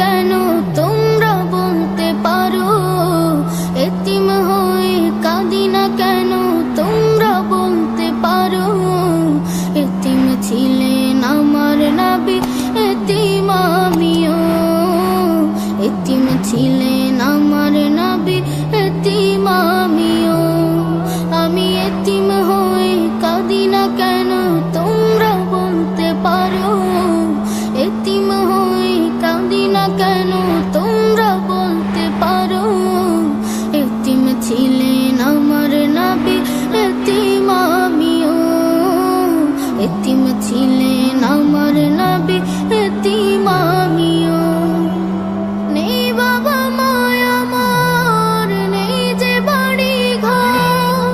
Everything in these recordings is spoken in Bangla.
কেন তোমরা বলতে পারো, এতিম হয়ে কাঁদি না কেন তোমরা বলতে পারো। এতিম ছিলেন আমার নবী, এতিম আমিও। এতিম ছিলেন আমার নবী, এতিম আমিও। আমি এতিম হয়ে কাঁদি না কেন তোমরা বলতে পারো, এতিম হয়ে কাঁদি না কেন তোমরা বলতে পারো। এতিম ছিলেন আমার নবী, এতিম আমিও। এতিম ছিলেন আমার নবী, এতিম আমিও। নেই বাবা মায় আমার, নেই যে বাড়ি ঘর।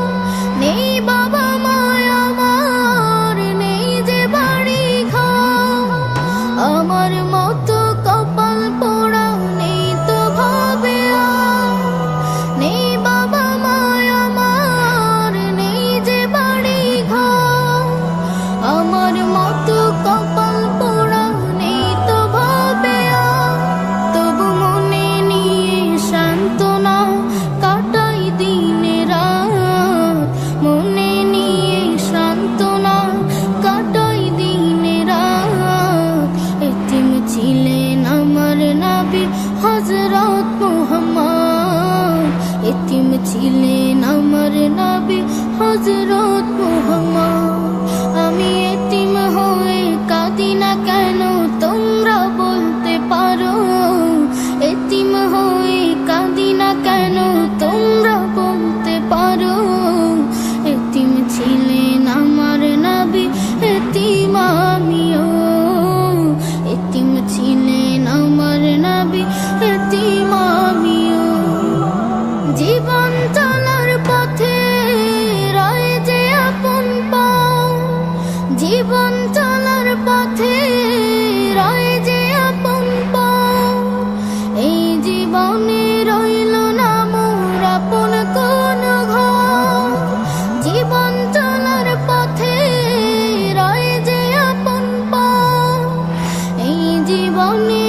নেই বাবা মায় আমার, নেই যে বাড়ি ঘর। আমার মতো কপাল পোড়া নেই তো ভাবে আর। নেই বাবা মায় আমার, নেই যে বাড়ি ঘর। আমার মতো কপাল পোড়া নেই তো ভাবে আর। তবু মনে নিয়ে সান্ত্বনা কাটাই দিনে রাত। মনে নিয়ে সান্ত্বনা কাটাই দিনে রাত। এতিম ছিলেন আমার নবী হযরত মুহাম্মদ। এতিম ছিলেন আমার নবী হযরত মুহাম্মদ। আমি এতিম হয়ে কাঁদি না কেন তোমরা বলতে পারো, এতিম হয়ে কাঁদি না কেন তোমরা বলতে পারো। এতিম ছিলেন আমার নবী, এতিম আমিও। এতিম ছিলেন আমার নবী, এতিম আমিও। জীবন চলার পথে রয়ে যে আপন পাও। জীবন চলার পথে রয়ে যে আপন পাও। এই জীবনে রইল না মোর আপন কোন ঘর। জীবন চলার পথে রয়ে যে আপন পাও। এই জীবনে